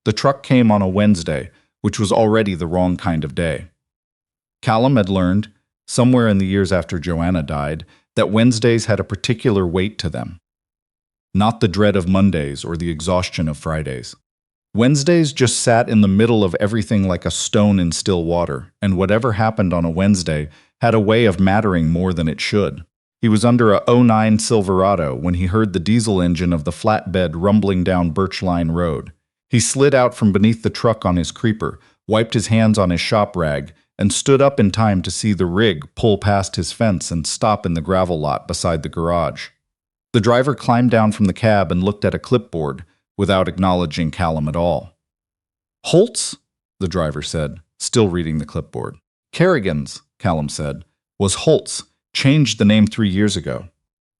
The truck came on a Wednesday, which was already the wrong kind of day. Callum had learned, somewhere in the years after Joanna died, that Wednesdays had a particular weight to them. Not the dread of Mondays or the exhaustion of Fridays. Wednesdays just sat in the middle of everything like a stone in still water, and whatever happened on a Wednesday had a way of mattering more than it should. He was under a '09 Silverado when he heard the diesel engine of the flatbed rumbling down Birch Line Road. He slid out from beneath the truck on his creeper, wiped his hands on his shop rag, and stood up in time to see the rig pull past his fence and stop in the gravel lot beside the garage. The driver climbed down from the cab and looked at a clipboard, without acknowledging Callum at all. "Holt's?" the driver said, still reading the clipboard. "Kerrigan's," Callum said, "was Holt's, changed the name 3 years ago."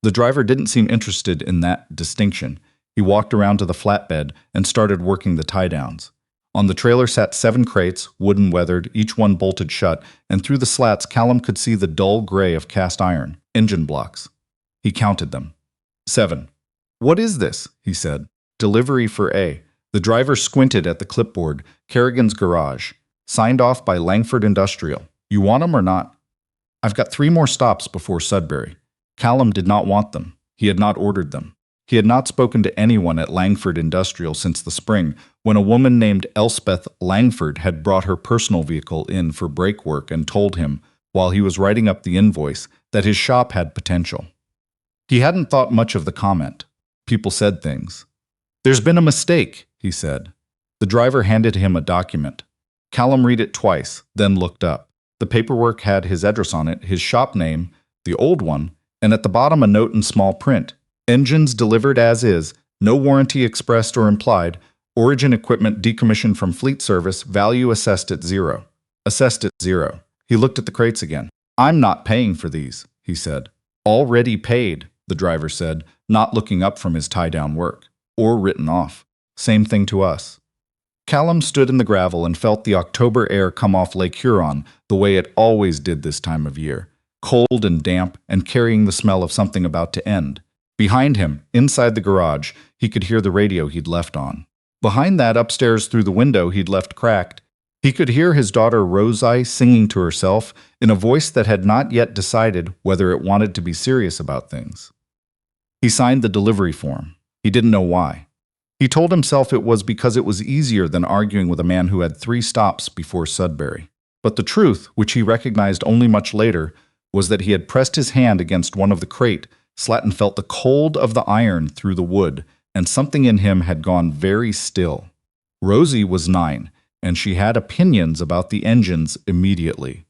The driver didn't seem interested in that distinction. He walked around to the flatbed and started working the tie-downs. On the trailer sat 7 crates, wooden weathered, each one bolted shut, and through the slats Callum could see the dull gray of cast iron, engine blocks. He counted them. 7. "What is this?" he said. "Delivery for A." The driver squinted at the clipboard. "Kerrigan's garage. Signed off by Langford Industrial. You want 'em or not?" "I've got 3 more stops before Sudbury." Callum did not want them. He had not ordered them. He had not spoken to anyone at Langford Industrial since the spring, when a woman named Elspeth Langford had brought her personal vehicle in for brake work and told him, while he was writing up the invoice, that his shop had potential. He hadn't thought much of the comment. People said things. "There's been a mistake," he said. The driver handed him a document. Callum read it twice, then looked up. The paperwork had his address on it, his shop name, the old one, and at the bottom a note in small print. "Engines delivered as is, no warranty expressed or implied, origin equipment decommissioned from fleet service, value assessed at 0. Assessed at 0. He looked at the crates again. "I'm not paying for these," he said. "Already paid," the driver said, not looking up from his tie-down work. "Or written off. Same thing to us." Callum stood in the gravel and felt the October air come off Lake Huron the way it always did this time of year, cold and damp and carrying the smell of something about to end. Behind him, inside the garage, he could hear the radio he'd left on. Behind that, upstairs through the window he'd left cracked, he could hear his daughter Rosie singing to herself in a voice that had not yet decided whether it wanted to be serious about things. He signed the delivery form. He didn't know why. He told himself it was because it was easier than arguing with a man who had 3 stops before Sudbury. But the truth, which he recognized only much later, was that he had pressed his hand against one of the crate, Slatton felt the cold of the iron through the wood, and something in him had gone very still. Rosie was 9, and she had opinions about the engines immediately.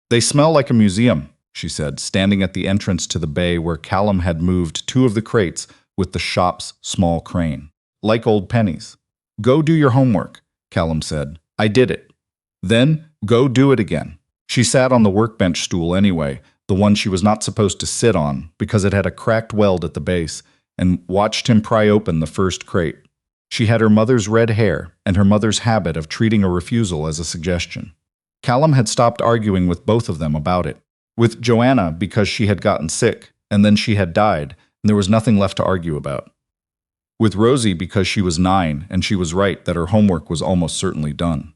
"They smell like a museum," she said, standing at the entrance to the bay where Callum had moved 2 of the crates with the shop's small crane. "Like old pennies." "Go do your homework," Callum said. "I did it." "Then, go do it again." She sat on the workbench stool anyway, the one she was not supposed to sit on because it had a cracked weld at the base, and watched him pry open the first crate. She had her mother's red hair and her mother's habit of treating a refusal as a suggestion. Callum had stopped arguing with both of them about it. With Joanna because she had gotten sick, and then she had died, and there was nothing left to argue about. With Rosie because she was 9 and she was right that her homework was almost certainly done.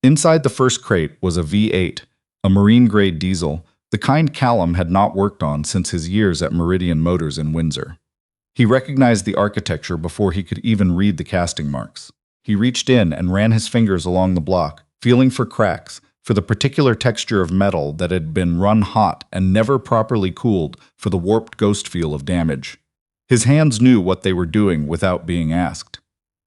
Inside the first crate was a V8, a marine-grade diesel, the kind Callum had not worked on since his years at Meridian Motors in Windsor. He recognized the architecture before he could even read the casting marks. He reached in and ran his fingers along the block, feeling for cracks, for the particular texture of metal that had been run hot and never properly cooled for the warped ghost feel of damage. His hands knew what they were doing without being asked.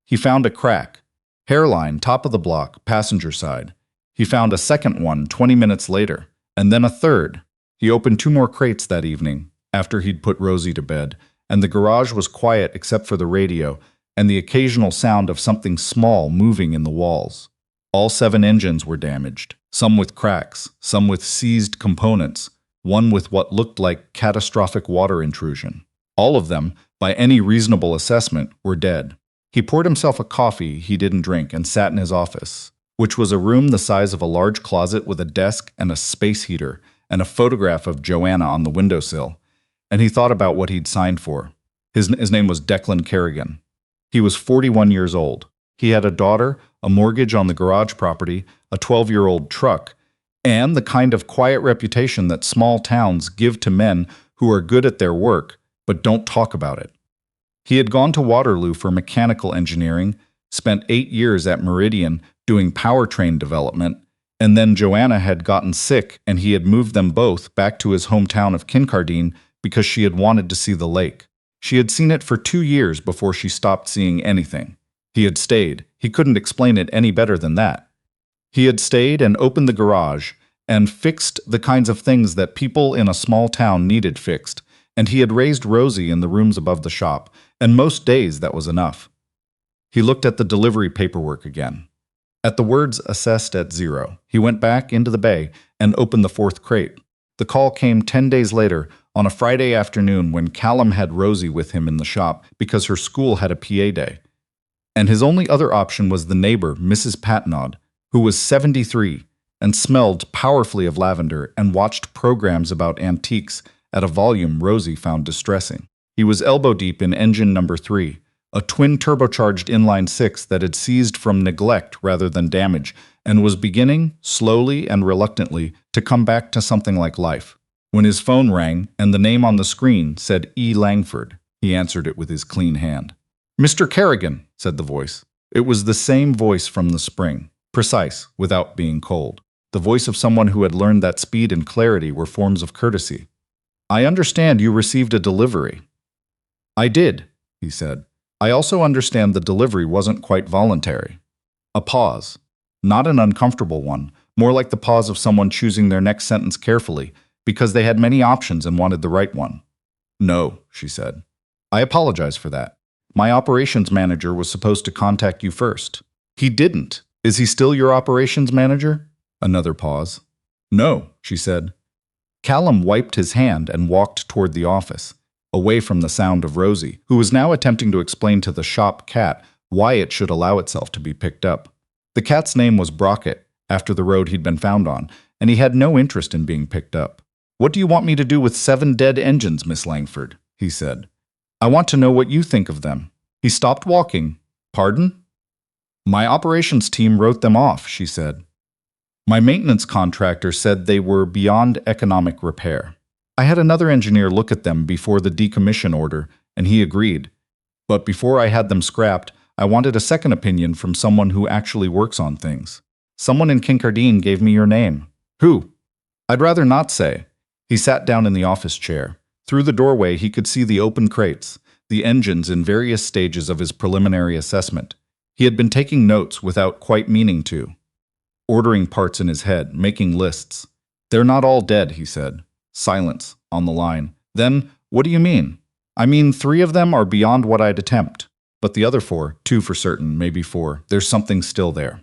He found a crack. Hairline, top of the block, passenger side. He found a second one 20 minutes later, and then a third. He opened 2 more crates that evening, after he'd put Rosie to bed, and the garage was quiet except for the radio and the occasional sound of something small moving in the walls. All 7 engines were damaged, some with cracks, some with seized components, one with what looked like catastrophic water intrusion. All of them, by any reasonable assessment, were dead. He poured himself a coffee he didn't drink and sat in his office, which was a room the size of a large closet with a desk and a space heater and a photograph of Joanna on the windowsill, and he thought about what he'd signed for. His name was Declan Kerrigan. He was 41 years old. He had a daughter, a mortgage on the garage property, a 12-year-old truck, and the kind of quiet reputation that small towns give to men who are good at their work but don't talk about it. He had gone to Waterloo for mechanical engineering, spent 8 years at Meridian doing powertrain development, and then Joanna had gotten sick and he had moved them both back to his hometown of Kincardine because she had wanted to see the lake. She had seen it for 2 years before she stopped seeing anything. He had stayed. He couldn't explain it any better than that. He had stayed and opened the garage and fixed the kinds of things that people in a small town needed fixed, and he had raised Rosie in the rooms above the shop, and most days that was enough. He looked at the delivery paperwork again. At the words assessed at 0, he went back into the bay and opened the 4th crate. The call came 10 days later on a Friday afternoon when Callum had Rosie with him in the shop because her school had a PA day. And his only other option was the neighbor, Mrs. Patnod, who was 73 and smelled powerfully of lavender and watched programs about antiques at a volume Rosie found distressing. He was elbow-deep in engine number 3, a twin-turbocharged inline-6 that had seized from neglect rather than damage and was beginning, slowly and reluctantly, to come back to something like life. When his phone rang and the name on the screen said E. Langford, he answered it with his clean hand. "Mr. Kerrigan," said the voice. It was the same voice from the spring, precise, without being cold. The voice of someone who had learned that speed and clarity were forms of courtesy. "I understand you received a delivery." "I did," he said. "I also understand the delivery wasn't quite voluntary." A pause. Not an uncomfortable one, more like the pause of someone choosing their next sentence carefully, because they had many options and wanted the right one. "No," she said. "I apologize for that. My operations manager was supposed to contact you first." "He didn't. Is he still your operations manager?" Another pause. "No," she said. Callum wiped his hand and walked toward the office, away from the sound of Rosie, who was now attempting to explain to the shop cat why it should allow itself to be picked up. The cat's name was Brockett, after the road he'd been found on, and he had no interest in being picked up. "What do you want me to do with 7 dead engines, Miss Langford?" he said. "I want to know what you think of them." He stopped walking. "Pardon?" "My operations team wrote them off," she said. "My maintenance contractor said they were beyond economic repair. I had another engineer look at them before the decommission order, and he agreed. But before I had them scrapped, I wanted a second opinion from someone who actually works on things. Someone in Kincardine gave me your name." "Who?" "I'd rather not say." He sat down in the office chair. Through the doorway he could see the open crates, the engines in various stages of his preliminary assessment. He had been taking notes without quite meaning to, ordering parts in his head, making lists. "They're not all dead," he said. Silence on the line. "Then, what do you mean?" "I mean 3 of them are beyond what I'd attempt. But the other 4, 2 for certain, maybe 4, there's something still there.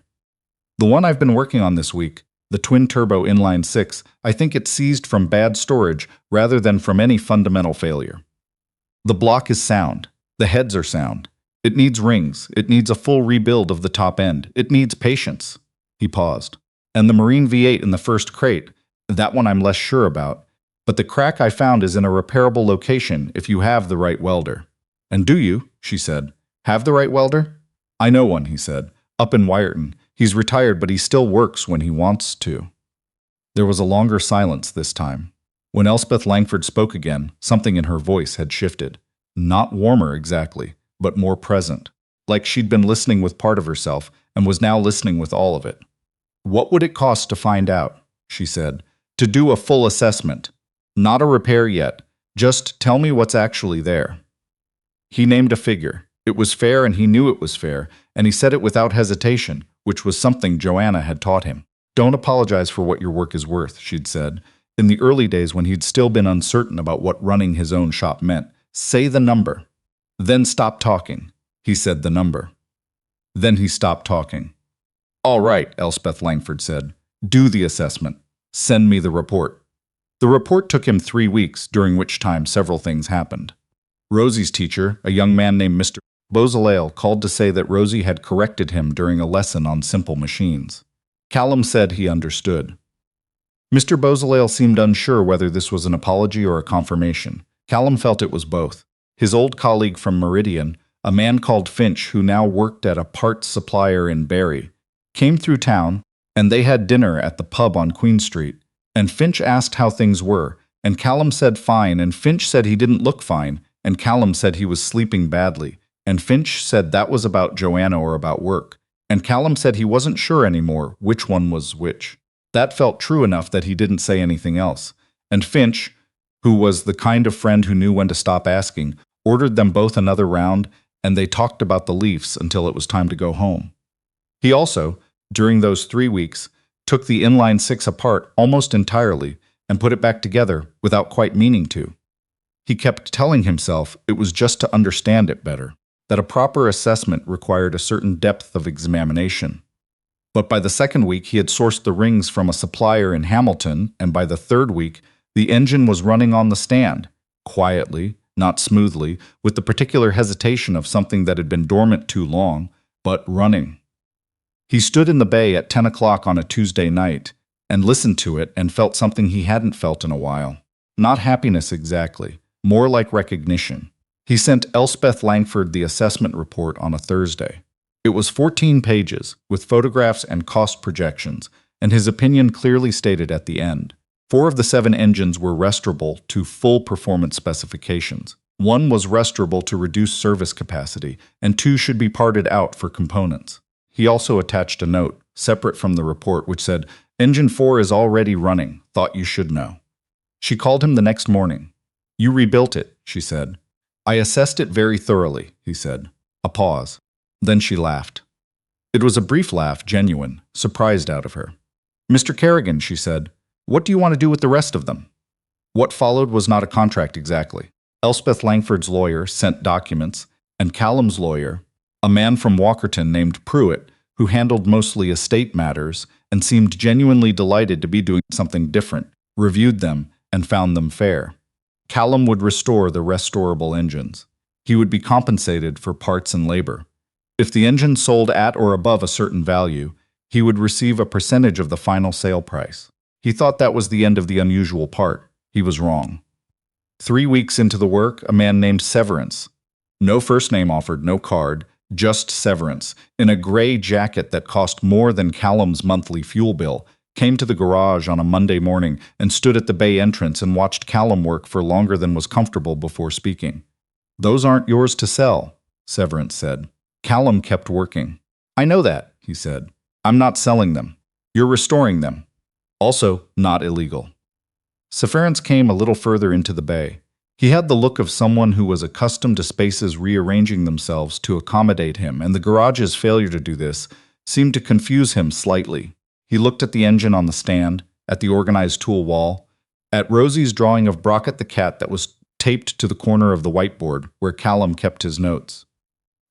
The one I've been working on this week, the twin-turbo inline-6, I think it's seized from bad storage rather than from any fundamental failure. The block is sound. The heads are sound. It needs rings. It needs a full rebuild of the top end. It needs patience." He paused. "And the Marine V8 in the first crate, that one I'm less sure about. But the crack I found is in a repairable location if you have the right welder." "And do you?" she said. "Have the right welder?" "I know one," he said. "Up in Wyerton. He's retired, but he still works when he wants to." There was a longer silence this time. When Elspeth Langford spoke again, something in her voice had shifted. Not warmer exactly, but more present. Like she'd been listening with part of herself and was now listening with all of it. "What would it cost to find out?" she said. "To do a full assessment. Not a repair yet. Just tell me what's actually there." He named a figure. It was fair and he knew it was fair, and he said it without hesitation, which was something Joanna had taught him. "Don't apologize for what your work is worth," she'd said. In the early days when he'd still been uncertain about what running his own shop meant, "Say the number." "Then stop talking." He said the number. Then he stopped talking. "All right," Elspeth Langford said. "Do the assessment. Send me the report." The report took him 3 weeks, during which time several things happened. Rosie's teacher, a young man named Mr. Beausoleil, called to say that Rosie had corrected him during a lesson on simple machines. Callum said he understood. Mr. Beausoleil seemed unsure whether this was an apology or a confirmation. Callum felt it was both. His old colleague from Meridian, a man called Finch, who now worked at a parts supplier in Barrie, came through town, and they had dinner at the pub on Queen Street. And Finch asked how things were, and Callum said fine, and Finch said he didn't look fine, and Callum said he was sleeping badly, and Finch said that was about Joanna or about work, and Callum said he wasn't sure anymore which one was which. That felt true enough that he didn't say anything else, and Finch, who was the kind of friend who knew when to stop asking, ordered them both another round, and they talked about the Leafs until it was time to go home. He also, during those 3 weeks, took the inline six apart almost entirely and put it back together without quite meaning to. He kept telling himself it was just to understand it better, that a proper assessment required a certain depth of examination. But by the second week, he had sourced the rings from a supplier in Hamilton, and by the third week, the engine was running on the stand, quietly, not smoothly, with the particular hesitation of something that had been dormant too long, but running. He stood in the bay at 10 o'clock on a Tuesday night and listened to it and felt something he hadn't felt in a while. Not happiness exactly, more like recognition. He sent Elspeth Langford the assessment report on a Thursday. It was 14 pages, with photographs and cost projections, and his opinion clearly stated at the end. 4 of the 7 engines were restaurable to full performance specifications. 1 was restaurable to reduce service capacity, and 2 should be parted out for components. He also attached a note, separate from the report, which said, "Engine 4 is already running. Thought you should know." She called him the next morning. "You rebuilt it," she said. "I assessed it very thoroughly," he said. A pause. Then she laughed. It was a brief laugh, genuine, surprised out of her. "Mr. Kerrigan," she said, "what do you want to do with the rest of them?" What followed was not a contract exactly. Elspeth Langford's lawyer sent documents, and Callum's lawyer, a man from Walkerton named Pruitt, who handled mostly estate matters and seemed genuinely delighted to be doing something different, reviewed them and found them fair. Callum would restore the restorable engines. He would be compensated for parts and labor. If the engine sold at or above a certain value, he would receive a percentage of the final sale price. He thought that was the end of the unusual part. He was wrong. 3 weeks into the work, a man named Severance, no first name offered, no card, just Severance, in a gray jacket that cost more than Callum's monthly fuel bill, came to the garage on a Monday morning and stood at the bay entrance and watched Callum work for longer than was comfortable before speaking. "Those aren't yours to sell," Severance said. Callum kept working. "I know that," he said. "I'm not selling them. You're restoring them. Also, not illegal." Severance came a little further into the bay. He had the look of someone who was accustomed to spaces rearranging themselves to accommodate him, and the garage's failure to do this seemed to confuse him slightly. He looked at the engine on the stand, at the organized tool wall, at Rosie's drawing of Brockett the cat that was taped to the corner of the whiteboard where Callum kept his notes.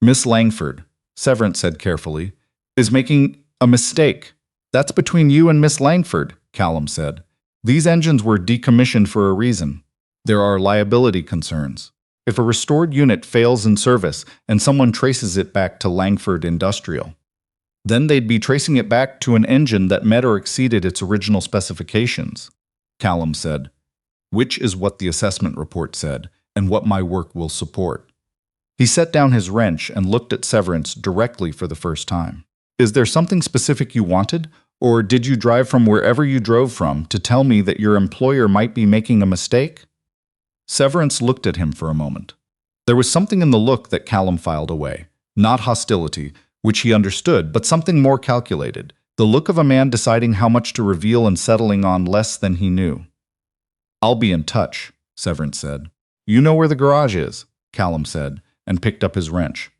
"Miss Langford," Severance said carefully, "is making a mistake. That's between you and Miss Langford," Callum said. "These engines were decommissioned for a reason. There are liability concerns. If a restored unit fails in service and someone traces it back to Langford Industrial, then they'd be tracing it back to an engine that met or exceeded its original specifications," Callum said, "which is what the assessment report said and what my work will support." He set down his wrench and looked at Severance directly for the first time. "Is there something specific you wanted, or did you drive from wherever you drove from to tell me that your employer might be making a mistake?" Severance looked at him for a moment. There was something in the look that Callum filed away, not hostility, which he understood, but something more calculated, the look of a man deciding how much to reveal and settling on less than he knew. "I'll be in touch," Severance said. "You know where the garage is," Callum said, and picked up his wrench.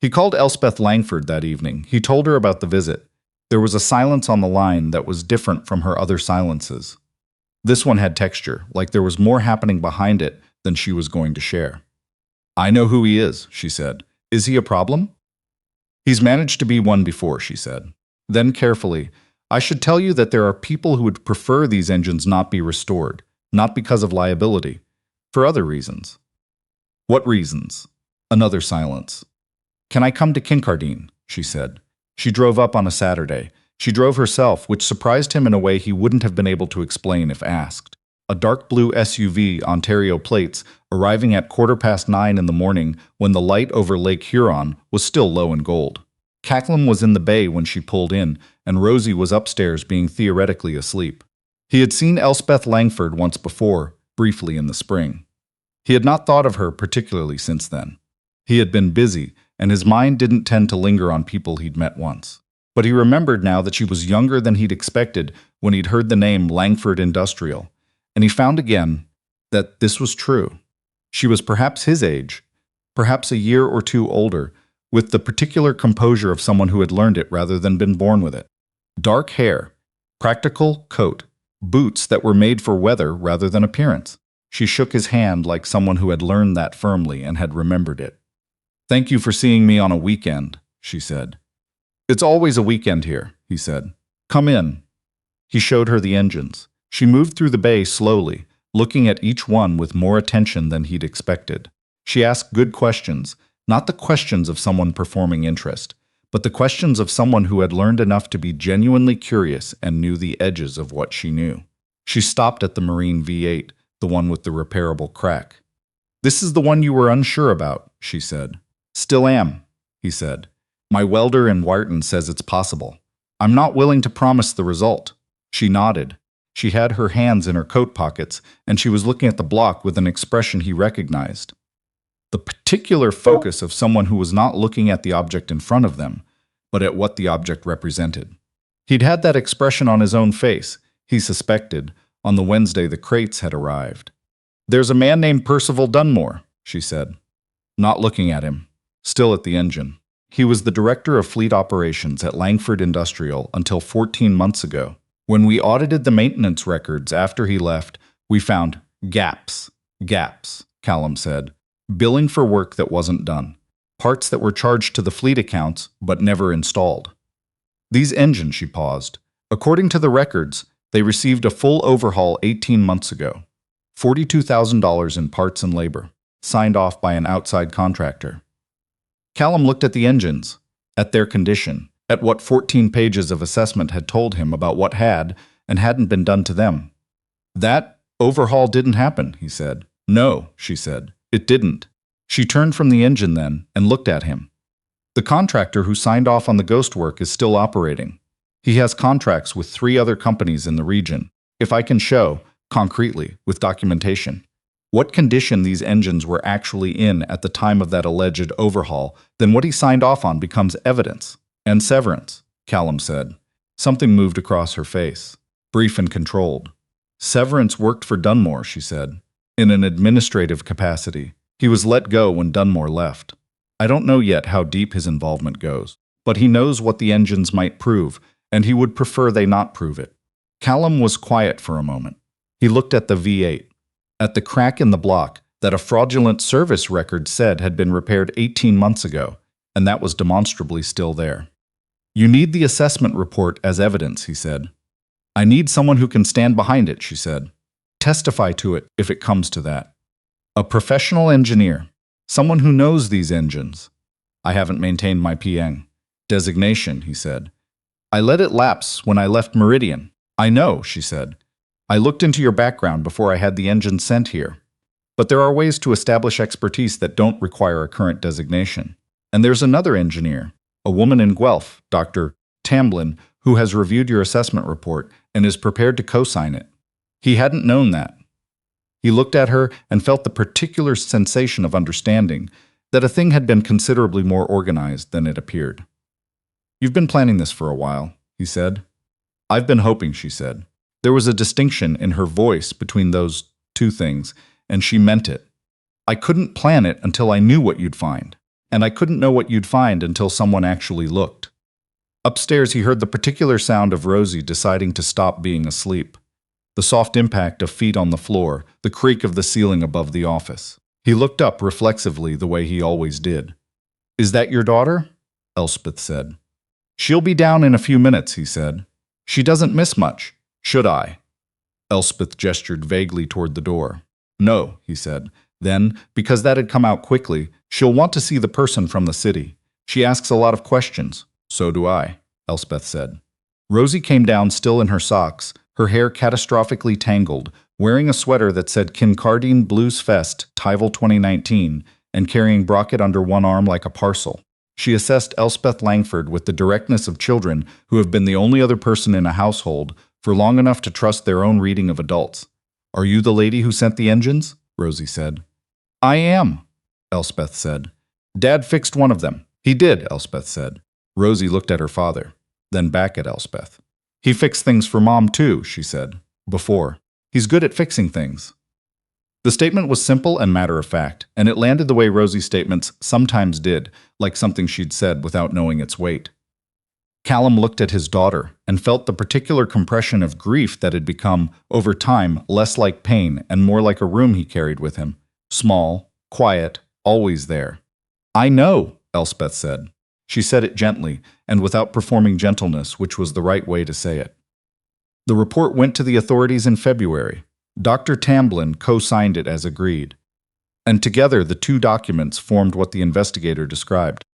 He called Elspeth Langford that evening. He told her about the visit. There was a silence on the line that was different from her other silences. This one had texture, like there was more happening behind it than she was going to share. "I know who he is," she said. "Is he a problem?" "He's managed to be one before," she said. Then carefully, "I should tell you that there are people who would prefer these engines not be restored, not because of liability, for other reasons." "What reasons?" Another silence. "Can I come to Kincardine?" she said. She drove up on a Saturday. She drove herself, which surprised him in a way he wouldn't have been able to explain if asked. a dark blue SUV Ontario plates, arriving at 9:15 in the morning when the light over Lake Huron was still low in gold. Callum was in the bay when she pulled in, and Rosie was upstairs being theoretically asleep. He had seen Elspeth Langford once before, briefly in the spring. He had not thought of her particularly since then. He had been busy, and his mind didn't tend to linger on people he'd met once. But he remembered now that she was younger than he'd expected when he'd heard the name Langford Industrial, and he found again that this was true. She was perhaps his age, perhaps a year or two older, with the particular composure of someone who had learned it rather than been born with it. Dark hair, practical coat, boots that were made for weather rather than appearance. She shook his hand like someone who had learned that firmly and had remembered it. "Thank you for seeing me on a weekend," she said. "It's always a weekend here," he said. "Come in." He showed her the engines. She moved through the bay slowly, looking at each one with more attention than he'd expected. She asked good questions, not the questions of someone performing interest, but the questions of someone who had learned enough to be genuinely curious and knew the edges of what she knew. She stopped at the Marine V8, the one with the repairable crack. "This is the one you were unsure about," she said. "Still am," he said. "My welder in Wharton says it's possible. I'm not willing to promise the result." She nodded. She had her hands in her coat pockets, and she was looking at the block with an expression he recognized. The particular focus of someone who was not looking at the object in front of them, but at what the object represented. He'd had that expression on his own face, he suspected, on the Wednesday the crates had arrived. "There's a man named Percival Dunmore," she said, not looking at him, still at the engine. "He was the director of fleet operations at Langford Industrial until 14 months ago. When we audited the maintenance records after he left, we found gaps, Callum said. Billing for work that wasn't done. Parts that were charged to the fleet accounts, but never installed. These engines," she paused. "According to the records, they received a full overhaul 18 months ago. $42,000 in parts and labor, signed off by an outside contractor." Callum looked at the engines, at their condition, at what 14 pages of assessment had told him about what had and hadn't been done to them. "That overhaul didn't happen," he said. "No," she said. "It didn't." She turned from the engine then and looked at him. "The contractor who signed off on the ghost work is still operating. He has contracts with 3 other companies in the region. If I can show, concretely, with documentation, what condition these engines were actually in at the time of that alleged overhaul, then what he signed off on becomes evidence. And severance," Callum said. Something moved across her face, brief and controlled. "Severance worked for Dunmore," she said, "in an administrative capacity. He was let go when Dunmore left. I don't know yet how deep his involvement goes, but he knows what the engines might prove, and he would prefer they not prove it." Callum was quiet for a moment. He looked at the V8, at the crack in the block that a fraudulent service record said had been repaired 18 months ago, and that was demonstrably still there. "You need the assessment report as evidence," he said. "I need someone who can stand behind it," she said. "Testify to it if it comes to that. A professional engineer, someone who knows these engines." "I haven't maintained my PN designation," he said. "I let it lapse when I left Meridian." "I know," she said. "I looked into your background before I had the engine sent here. But there are ways to establish expertise that don't require a current designation. And there's another engineer, a woman in Guelph, Dr. Tamblin, who has reviewed your assessment report and is prepared to co-sign it." He hadn't known that. He looked at her and felt the particular sensation of understanding that a thing had been considerably more organized than it appeared. "You've been planning this for a while," he said. "I've been hoping," she said. There was a distinction in her voice between those two things, and she meant it. "I couldn't plan it until I knew what you'd find, and I couldn't know what you'd find until someone actually looked." Upstairs, he heard the particular sound of Rosie deciding to stop being asleep. The soft impact of feet on the floor, the creak of the ceiling above the office. He looked up reflexively the way he always did. "Is that your daughter?" Elspeth said. "She'll be down in a few minutes," he said. "She doesn't miss much. Should I?" Elspeth gestured vaguely toward the door. "No," he said. Then, because that had come out quickly, "she'll want to see the person from the city. She asks a lot of questions." "So do I," Elspeth said. Rosie came down still in her socks, her hair catastrophically tangled, wearing a sweater that said Kincardine Blues Fest, Tyval 2019, and carrying Brockett under one arm like a parcel. She assessed Elspeth Langford with the directness of children who have been the only other person in a household for long enough to trust their own reading of adults. "Are you the lady who sent the engines?" Rosie said. "I am," Elspeth said. "Dad fixed one of them." "He did," Elspeth said. Rosie looked at her father, then back at Elspeth. "He fixed things for Mom too," she said. "Before. He's good at fixing things." The statement was simple and matter-of-fact, and it landed the way Rosie's statements sometimes did, like something she'd said without knowing its weight. Callum looked at his daughter and felt the particular compression of grief that had become, over time, less like pain and more like a room he carried with him. Small, quiet, always there. "I know," Elspeth said. She said it gently, and without performing gentleness, which was the right way to say it. The report went to the authorities in February. Dr. Tamblyn co-signed it as agreed. And together the two documents formed what the investigator described.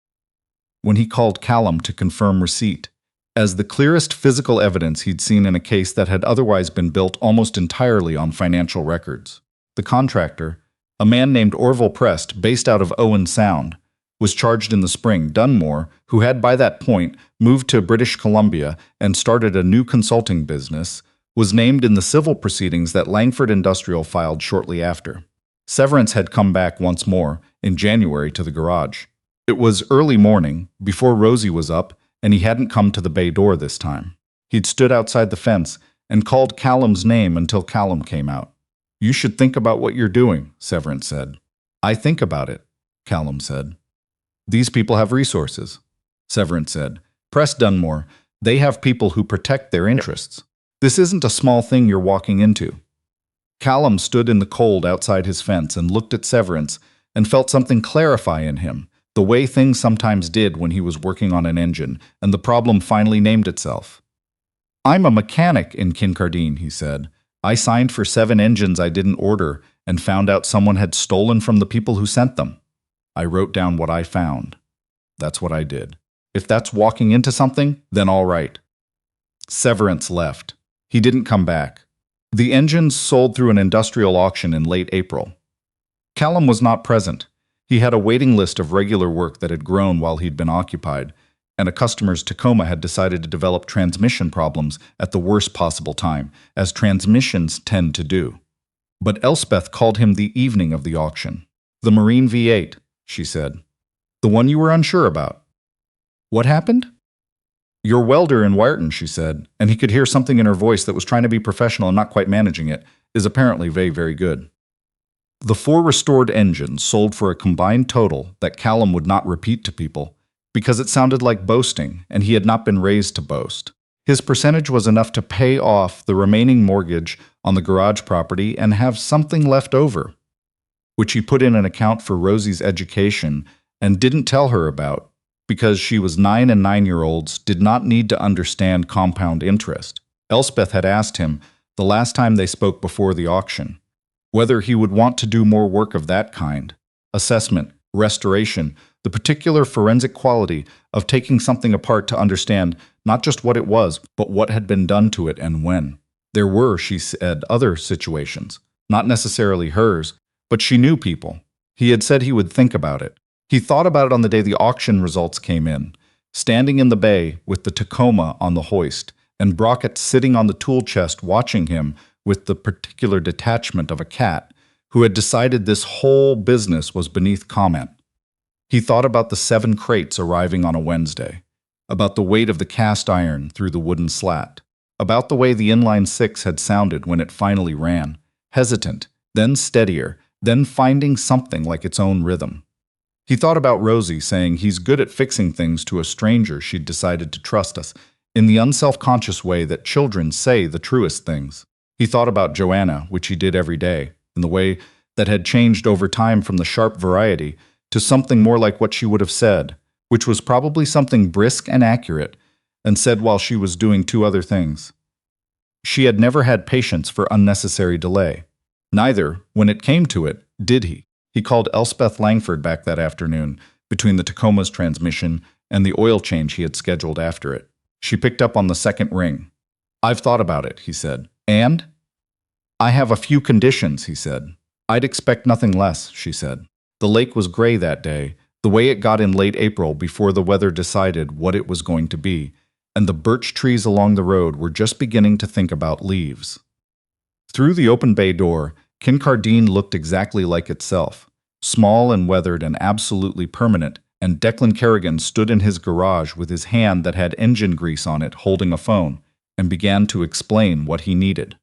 When he called Callum to confirm receipt, as the clearest physical evidence he'd seen in a case that had otherwise been built almost entirely on financial records. The contractor, a man named Orville Prest, based out of Owen Sound, was charged in the spring. Dunmore, who had by that point moved to British Columbia and started a new consulting business, was named in the civil proceedings that Langford Industrial filed shortly after. Severance had come back once more, in January, to the garage. It was early morning, before Rosie was up, and he hadn't come to the bay door this time. He'd stood outside the fence and called Callum's name until Callum came out. "You should think about what you're doing," Severance said. "I think about it," Callum said. "These people have resources," Severance said. "Press Dunmore. They have people who protect their interests. This isn't a small thing you're walking into." Callum stood in the cold outside his fence and looked at Severance and felt something clarify in him, the way things sometimes did when he was working on an engine, and the problem finally named itself. "I'm a mechanic in Kincardine," he said. "I signed for 7 engines I didn't order and found out someone had stolen from the people who sent them. I wrote down what I found. That's what I did. If that's walking into something, then all right." Severance left. He didn't come back. The engines sold through an industrial auction in late April. Callum was not present. He had a waiting list of regular work that had grown while he'd been occupied, and a customer's Tacoma had decided to develop transmission problems at the worst possible time, as transmissions tend to do. But Elspeth called him the evening of the auction. "The Marine V8, she said. "The one you were unsure about." "What happened?" "Your welder in Wyerton," she said, and he could hear something in her voice that was trying to be professional and not quite managing it, "is apparently very, very good." The 4 restored engines sold for a combined total that Callum would not repeat to people, because it sounded like boasting, and he had not been raised to boast. His percentage was enough to pay off the remaining mortgage on the garage property and have something left over, which he put in an account for Rosie's education and didn't tell her about, because she was 9 and 9-year-olds did not need to understand compound interest. Elspeth had asked him, the last time they spoke before the auction, whether he would want to do more work of that kind. Assessment, restoration, the particular forensic quality of taking something apart to understand not just what it was, but what had been done to it and when. There were, she said, other situations, not necessarily hers, but she knew people. He had said he would think about it. He thought about it on the day the auction results came in, standing in the bay with the Tacoma on the hoist, and Brockett sitting on the tool chest watching him with the particular detachment of a cat who had decided this whole business was beneath comment. He thought about the 7 crates arriving on a Wednesday, about the weight of the cast iron through the wooden slat, about the way the inline 6 had sounded when it finally ran, hesitant, then steadier, then finding something like its own rhythm. He thought about Rosie saying he's good at fixing things to a stranger she'd decided to trust us, in the unself-conscious way that children say the truest things. He thought about Joanna, which he did every day, in the way that had changed over time from the sharp variety to something more like what she would have said, which was probably something brisk and accurate, and said while she was doing 2 other things. She had never had patience for unnecessary delay. Neither, when it came to it, did he. He called Elspeth Langford back that afternoon, between the Tacoma's transmission and the oil change he had scheduled after it. She picked up on the second ring. "I've thought about it," he said. "And?" I have a few conditions, he said. I'd expect nothing less, she said. The lake was gray that day, the way it got in late April before the weather decided what it was going to be, and the birch trees along the road were just beginning to think about leaves. Through the open bay door, Kincardine looked exactly like itself, small and weathered and absolutely permanent, and Declan Kerrigan stood in his garage with his hand that had engine grease on it holding a phone, and began to explain what he needed.